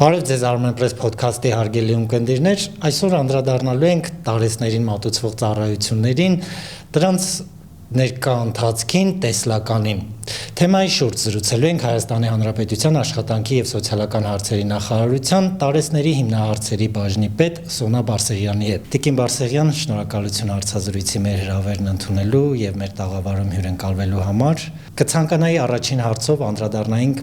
Բարև ձեզ Armenpress podcast-ի հարգելի ունկնդիրներ, այսօր անդրադառնալու ենք տարեցներին մատուցվող ծառայություններին, դրանց ներկա ընթացքին, տեսլականին։ Թեմայի շուրջ զրուցելու ենք Հայաստանի Հանրապետության աշխատանքի և սոցիալական հարցերի նախարարության տարեցների հիմնահարցերի բաժնի պետ Սոնա Բարսեղյանի հետ։ Տիկին Բարսեղյան, շնորհակալություն հարցազրույցի մեր հրավերն ընդունելու և մեր տաղավարում հյուրընկալվելու համար։ Կցանկանայի առաջին հարցով անդրադառնայինք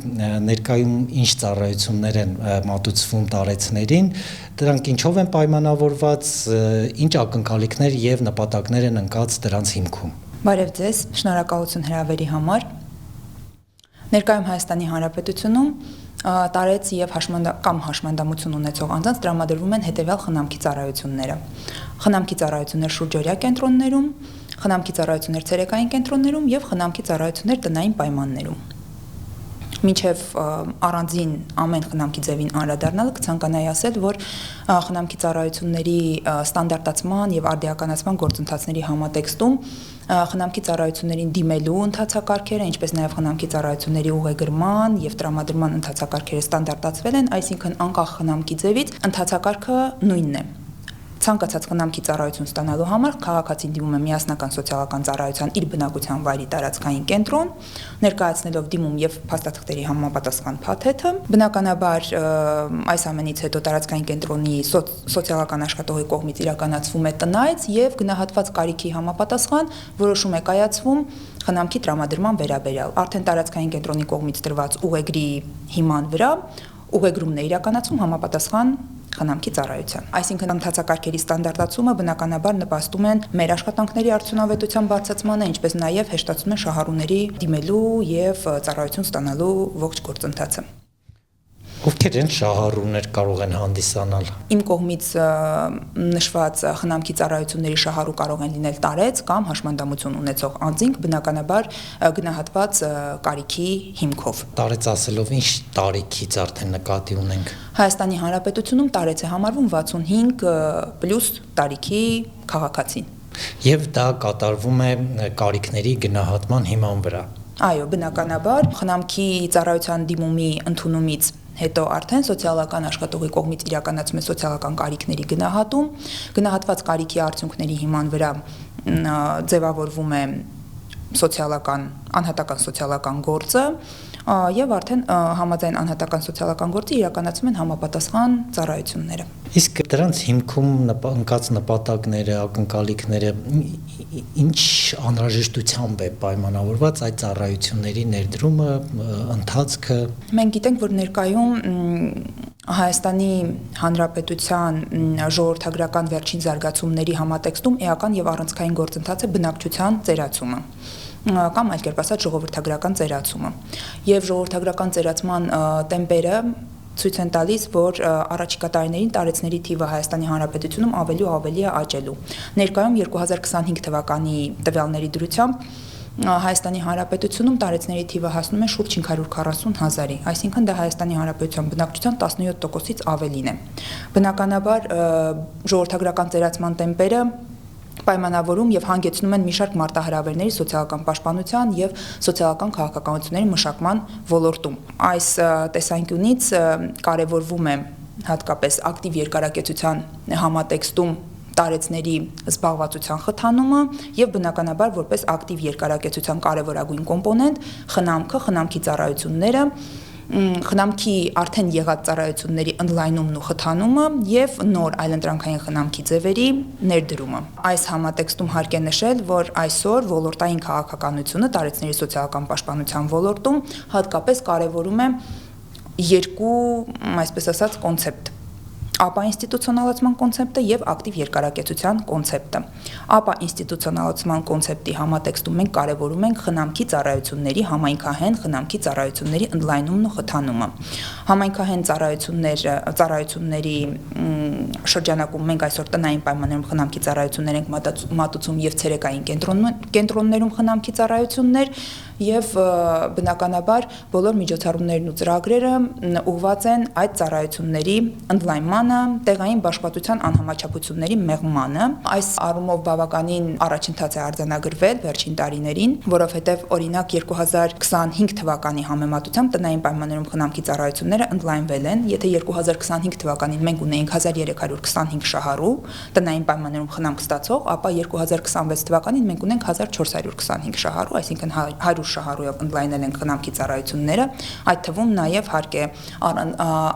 ներկայում ինչ ծառայություններ են մատուցվում տարեցներին, դրանք ինչով են պայմանավորված, ինչ ակնկալիքներ և նպատակներ են ընկած դրանց հիմքում։ Բարև ձեզ, շնորհակալություն հրավերի համար։ Ներկայում Հայաստանի Հանրապետությունում տարեց և հաշմանդամություն ունեցող անձանց տրամադրվում են հետևյալ խնամքի ծառայությունները։ Խնամքի ծառայություններ շուրջօրյա կենտրոններում, խնամքի ծառայություններ ցերեկային կենտրոններում և խնամքի ծառայություններ տնային պայմաններում։ Մինչև առանձին ամեն խնամքի ձևին անդրադառնալը կցանկանայի ասել, որ խնամքի ծառայությունների ստանդարտացման և արդիականացման գործընթացների համատեքստում խնամքի ծառայություններին դիմելու ընթացակարգերը, ինչպես նաև խնամքի ծառայությունների ուղեգրման և տրամադրման ընթացակարգերը ստանդարտացվել են, այսինքն անկախ խնամքի ձևից ընթացակարգը նույնն է։ Ցանկացած խնամքի ծառայություն ստանալու համար քաղաքացին դիմում է միասնական սոցիալական ծառայության իր բնակության վայրի տարածքային կենտրոն, ներկայացնելով դիմում և փաստաթղթերի համապատասխան փաթեթը։ Բնականաբար այս ամենից հետո տարածքային կենտրոնի սոցիալական աշխատողի կողմից իրականացվում է տնայց և գնահատված կարիքի համապատասխան որոշում է կայացվում խնամքի տրամադրման վերաբերյալ։ Արդեն տարածքային կենտրոնի կողմից տրված ուղեգրի հիման վրա ուղեգրումն է իրականացվում համապատասխան խնամքի ծառայության։ Այսինքն ընթացակարգերի ստանդարտացումը բնականաբար նպաստում են մեր աշխատանքների արդյունավետության բարձրացմանը, ինչպես նաև հեշտացնում են շահառուների դիմելու և ծառայություն ստանալու ողջ գործընթացը։ Ովքեր են շահառուներ կարող են հանդիսանալ։ Իմ կողմից նշված խնամքի ծառայությունների շահառու կարող են լինել տարեց կամ հաշմանդամություն ունեցող անձինք, բնականաբար գնահատված կարիքի հիմքով։ Տարեց ասելով ինչ տարիքից արդեն նկատի ունենք։ Հայաստանի Հանրապետությունում տարեց է համարվում 65+ տարիքի քաղաքացին։ Եվ դա կատարվում է կարիքների գնահատման հիման վրա։ Այո, բնականաբար խնամքի ծառայության դիմումի ընդունումից հետո արդեն սոցիալական աշխատողի կողմից իրականացում է սոցիալական կարիքների գնահատում, գնահատված կարիքի արդյունքների հիման վրա ձևավորվում է անհատական սոցիալական գործը և արդեն համաձայն անհատական սոցիալական գործի իրականացում են համապատասխան ծառայությունները։ Իսկ դրանց հիմքում ընկած նպատակները, ակնկալիքները ինչ անհրաժեշտությամբ է պայմանավորված այդ ծառայությունների ներդրումը, ընթացքը։ Մենք գիտենք, որ ներկայում Հայաստանի Հանրապետության ժողովրդագրական վերջին զարգացումների համատեքստում էական և առանցքային գործընթաց է բնակչության ծերացումը կամ այլ կերպ ասած ժողովրդագրական ծերացումը։ Եվ ժողովրդագրական ծերացման տեմպերը ցույց են տալիս, որ առաջիկա տարիներին տարեցների թիվը Հայաստանի Հանրապետությունում ավելի ու ավելի է աճելու։ Ներկայում 2025 թվականի տվյալների դրությամբ Հայաստանի Հանրապետությունում տարեցների թիվը հասնում է շուրջ 540,000-ի, այսինքն դա Հայաստանի Հանրապետության բնակչության 17%-ից ավելին է։ Բնականաբար ժողովրդագրական ծերացման տեմպերը պայմանավորում և հանգեցնում են մի շարք մարտահրավերների սոցիալական պաշտպանության և սոցիալական քաղաքականությունների մշակման ոլորտում։ Այս տեսանկյունից կարևորվում է հատկապես ակտիվ երկարակեցության համատեքստում տարեցների զբաղվածության խթանումը և բնականաբար որպես ակտիվ երկարակեցության կարևորագույն կոմպոնենտ խնամքի ծառայությունները, խնամքի արդեն եղած ծառայությունների ընդլայնումն ու խթանումը և նոր այլընտրանքային խնամքի ձևերի ներդրումը։ Այս համատեքստում հարկ է նշել, որ այսօր ոլորտային քաղաքականությունը տարեցների սոցիալական պաշտպանության ոլորտում հատկապես կարևորում է երկու, այսպես ասած, կոնցեպտ՝ ԱՊԱ ինստիտուցիոնալացման կոնցեպտը և ակտիվ երկարակեցության կոնցեպտը։ ԱՊԱ ինստիտուցիոնալացման կոնցեպտի համատեքստում մենք կարևորում ենք խնամքի ծառայությունների համայնքահեն խնամքի ծառայությունների ընդլայնումն ու խթանումը։ Համայնքահեն ծառայությունների շրջանակում մենք այսօր տնային պայմաններում խնամքի ծառայություններ ենք մատուցում եւ ցերեկային կենտրոններում խնամքի ծառայություններ եւ բնականաբար բոլոր միջոցառումներն ու ծրագրերը ուղղված են այդ ծառայությունների ընդլայնմանը, տեղային բաշխվածության անհամաչափությունների մեղմանը։ Այս առումով բավականին առաջընթաց է արձանագրվել վերջին տարիներին, որովհետեւ օրինակ 2025 թվականի համեմատությամբ տնային պայմաններում խնամքի ծառայությունները ընդլայնվել են։ Եթե 2025 թվականին մենք ունեինք 1325 շահառու տնային պայմաններում խնամք ստացող, ապա 2026 թվականին մենք ունենք 1425 շահառու, այսինքն 100 շահառույով ընդլայնել են խնամքի ծառայությունները, այդ թվում նաև հարկ է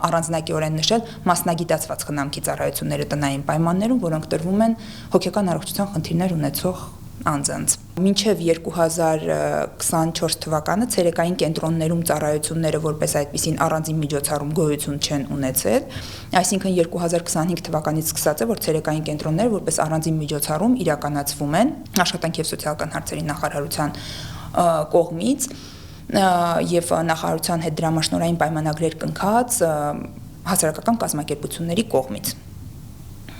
առանձնակիորեն նշել մասնագիտացված խնամքի ծառայությունները տնային պայմաններում, որոնք տրվում են հոգեկան առողջության խնդիրներ ունեցող անձանց։ Մինչև 2024 թվականը ցերեկային կենտրոններում ծառայությունները որպես այդպիսին առանձին միջոցառում գոյություն չեն ունեցել, այսինքն 2025 թվականից սկսած է, որ ցերեկային կենտրոնները որպես առանձին միջոցառում իրականացվում են Աշխատանքի և սոցիալական հարցերի նախարարության կողմից եւ նախարարության հետ դրամաշնորհային պայմանագրեր կնքած հասարակական կազմակերպությունների կողմից։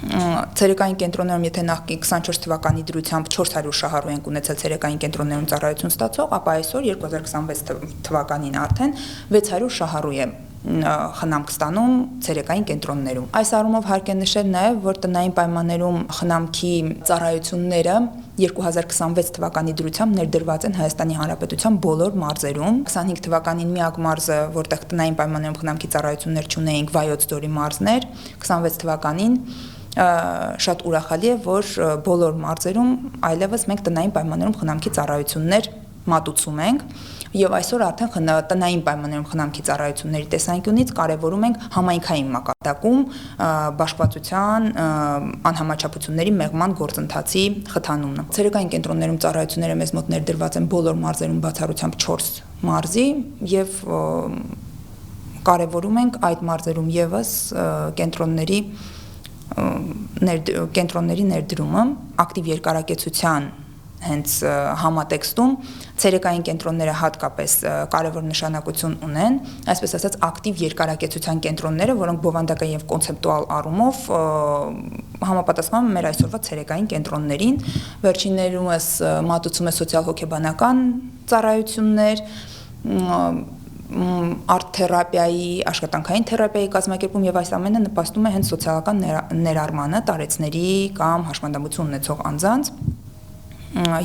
Ցերեկային կենտրոններում, եթե նախկին 24 թվականի դրությամբ 400 շահառու ենք ունեցել ցերեկային կենտրոններում ծառայություն ստացող, ապա այսօր 2026 թվականին արդեն 600 շահառու է խնամք ստանում ցերեկային կենտրոններում։ Այս առումով հարկ է նշել նաև, որ տնային պայմաններում խնամքի ծառայությունները 2026 թվականի դրությամբ ներդրված են Հայաստանի Հանրապետության բոլոր մարզերում։ 25 թվականին միակ մարզը, որտեղ տնային պայմաններում խնամքի ծառայություններ չունեինք, Վայոց ձորի մարզն էր, 26 թվականին շատ ուրախալի է, որ բոլոր մարզերում այլևս մենք տնային պայմաններում խնամքի ծառայություններ մատուցում ենք եւ այսօր արդեն տնային պայմաններում խնամքի ծառայությունների տեսանկյունից կարևորում ենք համայնքային մակարդակում բաշխվածության անհամաչափությունների մեղման գործընթացի խթանումը։ Ցերեկային կենտրոններում ծառայությունները մեզ մոտ ներդրված են բոլոր մարզերում բացառությամբ 4 մարզի եւ կարևորում ենք այդ մարզերում եւս կենտրոնների ներդրումը ակտիվ երկարակեցության հենց համատեքստում ցերեկային կենտրոնները հատկապես կարևոր նշանակություն ունեն, այսպես ասած ակտիվ երկարակեցության կենտրոնները, որոնք բովանդակային եւ կոնցեպտուալ առումով համապատասխանում են մեր այսօրվա ցերեկային կենտրոններին, վերջիններումս մատուցում է սոցիալ-հոգեբանական ծառայություններ, արտ-թերապիայի, աշխատանքային թերապիայի կազմակերպում եւ այս ամենը նպաստում է հենց սոցիալական ներառմանը տարեցների կամ հաշմանդամություն ունեցող անձանց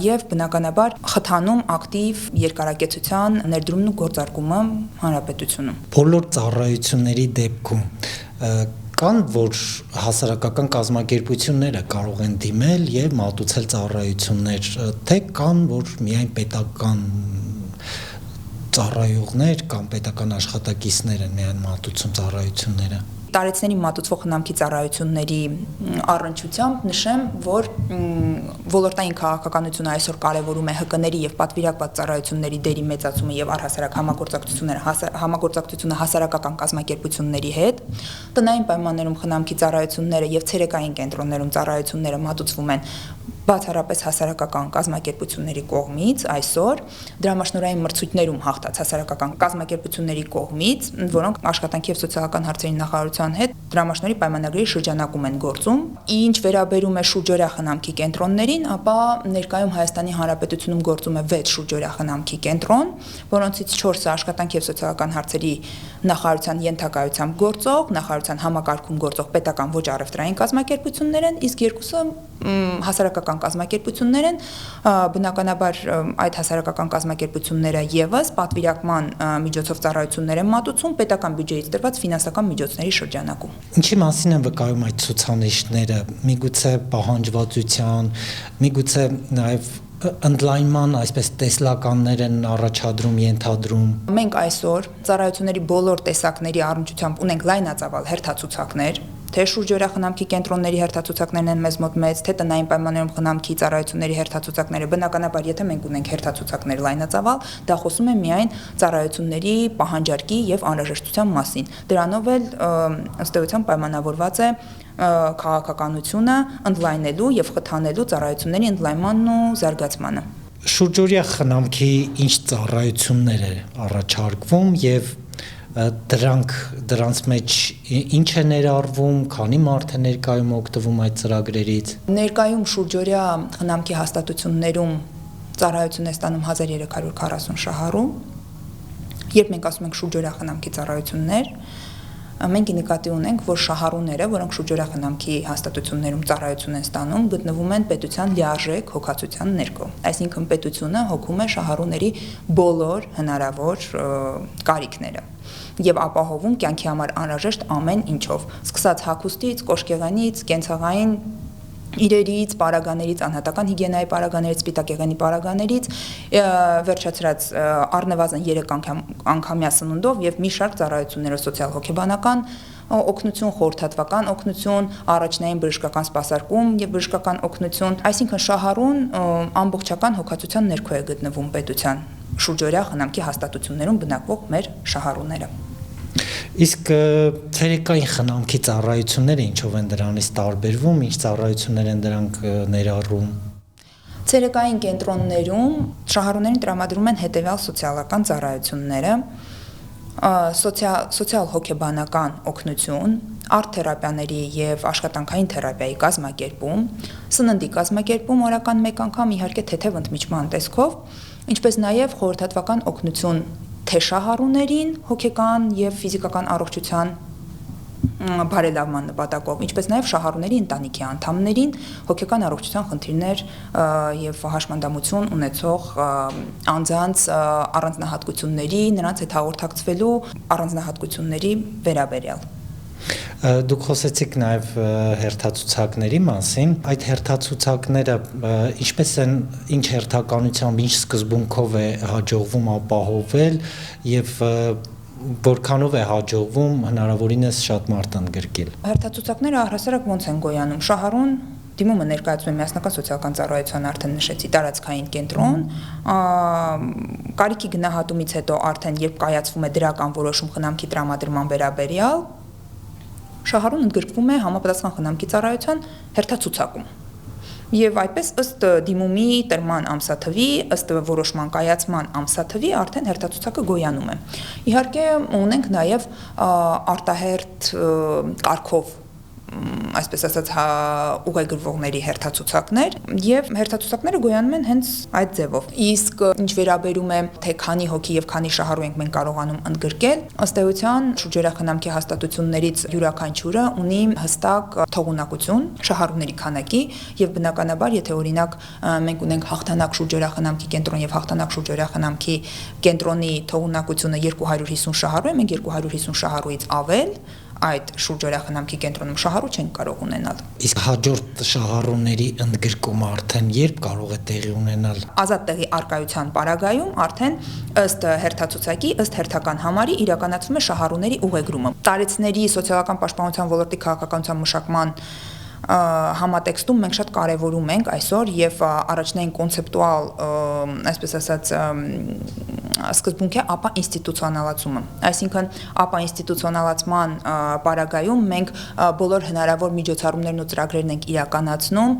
եւ բնականաբար խթանում ակտիվ երկարակեցության ներդրումն ու գործարկումը հանրապետությունում։ Բոլոր ծառայությունների դեպքում կան, որ հասարակական կազմակերպությունները կարող են դիմել եւ մատուցել ծառայություններ, թե կան, որ միայն պետական ծառայողներ կամ պետական աշխատակիցներ են միայն մատուցում ծառայությունները։ Տարեցների մատուցվող խնամքի ծառայությունների առնչությամբ նշեմ, որ ոլորտային քաղաքականությունը այսօր կարևորում է ՀԿ-ների եւ պատվիրակված ծառայությունների դերի մեծացումը եւ առհասարակ համագործակցությունը հասարակական կազմակերպությունների հետ։ Տնային պայմաններում խնամքի ծառայությունները եւ ցերեկային կենտրոններում ծառայությունները մատուցվում են բացառապես հասարակական կազմակերպությունների կողմից այսօր դրամաշնորհային մրցույթներում հաղթած հասարակական կազմակերպությունների կողմից, որոնք աշխատանքի եւ սոցիալական հարցերի նախարարության հետ դրամաշնորհի պայմանագրի շրջանակում են գործում։ Ինչ վերաբերում է շուրջօրյա խնամքի կենտրոններին, ապա ներկայում Հայաստանի Հանրապետությունում գործում է 6 շուրջօրյա խնամքի կենտրոն, որոնցից 4-ը աշխատանքի եւ սոցիալական հարցերի նախարարության ենթակայությամբ գործող, նախարարության համակարգում գործող պետական ոչ առևտրային կազմակերպություններ են, իսկ 2-ը հասարակական կազմակերպություններ են, բնականաբար այդ հասարակական կազմակերպությունները եւս պատվիրակման միջոցով ծառայություններ են մատուցում պետական բյուջեից տրված ֆինանսական միջոցների շրջանակում։ Ինչի մասին են վկայում այդ ցուցանիշները, միգուցե պահանջվածության, միգուցե նաեւ ընդլայնման այսպես տեսլականներ են առաջադրում, ենթադրում։ Մենք այսօր ծառայությունների բոլոր տեսակների առնչությամբ ունենք լայնածավալ հերթացուցակներ, թե շուրջօրյա խնամքի կենտրոնների հերթացուցակներն են մեզ մոտ մեծ, թե տնային պայմաններում խնամքի ծառայությունների հերթացուցակները։ Բնականաբար, եթե մենք ունենք հերթացուցակներ լայնածավալ, դա խոսում է միայն ծառայությունների պահանջարկի եւ անհրաժեշտության մասին։ Դրանով էլ ըստ էության պայմանավորված է քաղաքականությունը ընդլայնելու եւ խթանելու ծառայությունների ընդլայնմանն ու զարգացմանը։ Շուրջօրյա խնամքի ինչ ծառայություններ է առաջարկվում եւ դրանց մեջ ինչ է ներառվում, քանի մարդ է ներկայում օգտվում այդ ծրագրերից։ Ներկայում շուրջօրյա խնամքի հաստատություններում ծառայություն է ստանում 1340 շահառու։ Երբ մենք ասում ենք շուրջօրյա խնամքի ծառայություններ, մենք նկատի ունենք, որ շահառուները, որոնք շուրջօրյա խնամքի հաստատություններում ծառայություն են ստանում, գտնվում են պետության լիարժեք հոգացության ներքո։ Այսինքն պետությունը հոգում է շահառուների բոլոր հնարավոր կարիքները եւ ապահովում կյանքի համար անհրաժեշտ ամեն ինչով, սկսած հագուստից, կոշկեղենից, կենցաղային իրերից, պարագաներից, անհատական հիգիենայի պարագաներից, սպիտակեղենի պարագաներից, վերջացրած առնվազն 3 անգամյա սնունդով եւ մի շարք ծառայություններով սոցիալ-հոգեբանական օգնություն, խորհրդատվական օգնություն, առաջնային բժշկական սպասարկում եւ բժշկական օգնություն, այսինքն շահառուն ամբողջական հոգացության ներքո է գտնվում պետության շուրջօրյա խնամքի հաստատություններում բնակվող մեր շահառուները։ Իսկ ցերեկային խնամքի ծառայությունները ինչով են դրանից տարբերվում, ինչ ծառայություններ են դրանք ներառում։ Ցերեկային կենտրոններում շահառուներին տրամադրում են հետևյալ սոցիալական ծառայությունները՝ սոցիալ-հոգեբանական օգնություն, արտ-թերապիաների եւ աշխատանքային թերապիայի կազմակերպում, սննդի կազմակերպում օրական 1 անգամ, իհարկե թեթև ընդմիջման տեսքով, ինչպես նաեւ խորհրդատվական օգնություն թե շահառուներին հոգեկան եւ ֆիզիկական առողջության բարելավման նպատակով, ինչպես նաեւ շահառուների ընտանիքի անդամներին հոգեկան առողջության խնդիրներ եւ հաշմանդամություն ունեցող անձանց առանձնահատկությունների, նրանց հետ հաղորդակցվելու առանձնահատկությունների վերաբերյալ։ Դուք խոսեցիք նաև հերթացուցակների մասին, այդ հերթացուցակները ինչպես են, ինչ հերթականությամբ, ինչ սկզբունքով է հաջողվում ապահովել եւ որքանով է հաջողվում հնարավորինս շատ մարդ ընդգրկել։ Հերթացուցակները առհասարակ ոնց են գոյանում։ Շահառուն դիմումը ներկայացում է միասնական սոցիալական ծառայության արդեն նշեցի տարածքային կենտրոն, կարիքի գնահատումից հետո արդեն երբ կայացվում է դրական որոշում խնամքի տրամադրման վերաբերյալ, շահառուն ընդգրկվում է համապատասխան խնամքի ծառայության հերթացուցակում։ Եվ այդպես ըստ դիմումի տրման ամսաթվի, ըստ որոշման կայացման ամսաթվի արդեն հերթացուցակը գոյանում է։ Իհարկե ունենք նաև արտահերթ կարգով այսպես ասած ուղեգրվողների հերթացուցակներ եւ հերթացուցակները գոյանում են հենց այդ ձևով։ Իսկ ինչ վերաբերում է թե քանի հոգի եւ քանի շահառու ենք մենք կարողանում ընդգրկել, ըստ էության շուրջօրյա խնամքի հաստատություններից յուրաքանչյուրը ունի հստակ թողունակություն շահառուների քանակի եւ բնականաբար եթե օրինակ մենք ունենք Հաղթանակ շուրջօրյա խնամքի կենտրոն եւ Հաղթանակ շուրջօրյա խնամքի կենտրոնի թողունակությունը 250 շահառու է, մենք 250 շահառուից ավել այդ շուրջօրյա խնամքի կենտրոնում շահառու չենք կարող ունենալ։ Իսկ հաջորդ շահառուների ընդգրկումը արդեն երբ կարող է տեղի ունենալ։ Ազատ տեղի արկայության պարագայում արդեն ըստ հերթացուցակի, ըստ հերթական համարի իրականացվում է շահառուների ուղեգրումը։ Տարեցների սոցիալական պաշտպանության ոլորտի քաղաքականության մշակման համատեքստում մենք շատ կարևորում ենք այսօր եւ առաջնային կոնցեպտուալ, այսպես ասած, սկզբունք է ապա ինստիտուցիոնալացումը։ Այսինքն ապա ինստիտուցիոնալացման պարագայում մենք բոլոր հնարավոր միջոցառումներն ու ծրագրերն ենք իրականացնում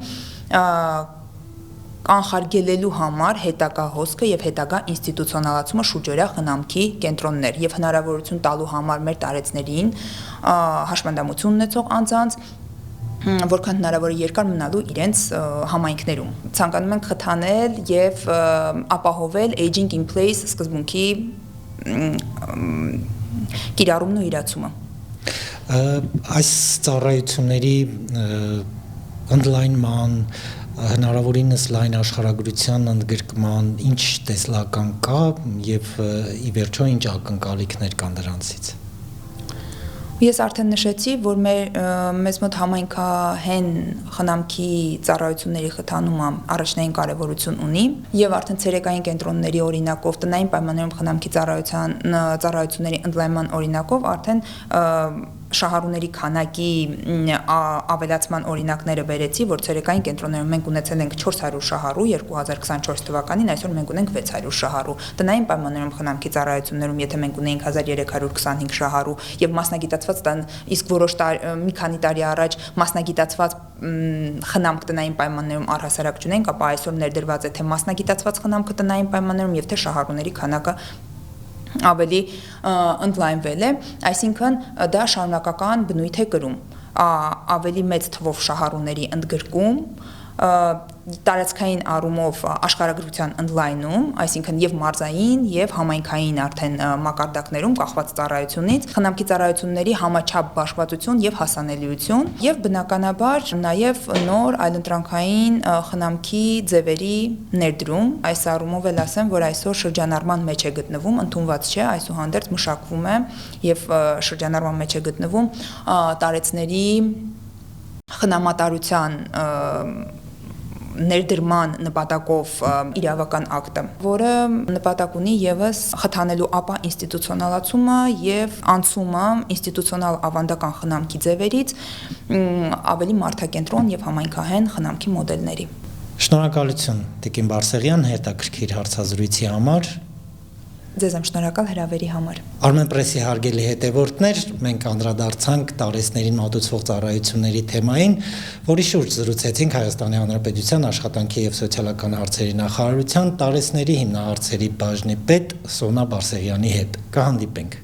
կանխարգելելու համար հետագա հոսքը եւ հետագա ինստիտուցիոնալացումը շուրջօրյա խնամքի կենտրոններ եւ հնարավորություն տալու համար մեր տարեցներին հաշմանդամություն ունեցող անձանց որքան հնարավոր է երկար մնալու իրենց համայնքներում։ Ցանկանում ենք խթանել եւ ապահովել aging in place սկզբունքի կիրառումն ու իրացումը։ Այս ծառայությունների ընդլայնման հնարավորինս լայն աշխարհագրության ընդգրկման ինչ տեսլական կա եւ ի վերջո ինչ ակնկալիքներ կան դրանցից։ Ես արդեն նշեցի, որ մեզ մոտ համայնքահեն խնամքի ծառայությունների խթանումը առաջնային կարևորություն ունի եւ արդեն ցերեկային կենտրոնների օրինակով տնային պայմաններում խնամքի ծառայությունների ընդլայնման օրինակով արդեն շահառուների քանակի ավելացման օրինակները բերեցի, որ ցերեկային կենտրոններում մենք ունեցել ենք 400 շահառու 2024 թվականին, այսօր մենք ունենք 600 շահառու։ Տնային պայմաններում խնամքի ծառայություններում եթե մենք ունեինք 1325 շահառու եւ մասնագիտացված իսկ որոշ մի քանի տարի առաջ մասնագիտացված խնամք տնային պայմաններում առհասարակ չունենք, ապա այսօր ներդրված է թե մասնագիտացված խնամքը տնային պայմաններում եւ թե շահառուների քանակը ավելի ընդլայնվել է, այսինքն դա շարունակական բնույթ է կրում, ավելի մեծ թվով շահառուների ընդգրկում, տարածքային առումով աշխարհագրության ընդլայնում, այսինքն եւ մարզային եւ համայնքային արդեն մակարդակներում կախված ծառայությունից, խնամքի ծառայությունների համաչափ բաշխվածություն եւ հասանելիություն եւ բնականաբար նաեւ նոր այլընտրանքային խնամքի ձևերի ներդրում, այս առումով էլ ասեմ, որ այսօր շրջանառման մեջ է գտնվում, ընդունված չէ, այսուհանդերձ մշակվում է եւ շրջանառման մեջ է գտնվում տարեցների խնամատարության ներդրման նպատակով իրավական ակտը, որը նպատակ ունի եւս խթանելու ապա ինստիտուցիոնալացումը եւ անցումը ինստիտուցիոնալ ավանդական խնամքի ձևերից ավելի մարդակենտրոն եւ համայնքահեն խնամքի մոդելների։ Շնորհակալություն Տիկին Բարսեղյան հետաքրքիր հարցազրույցի համար։ Ձեզ եմ շնորհակալ հրավերի համար։ Armenpress-ի հարգելի հետևորդներ, մենք անդրադարձանք տարեցներին մատուցվող ծառայությունների թեմային, որի շուրջ զրուցեցինք Հայաստանի Հանրապետության աշխատանքի եւ սոցիալական հարցերի նախարարության տարեցների հիմնահարցերի բաժնի պետ Սոնա Բարսեղյանի հետ։ Կհանդիպենք։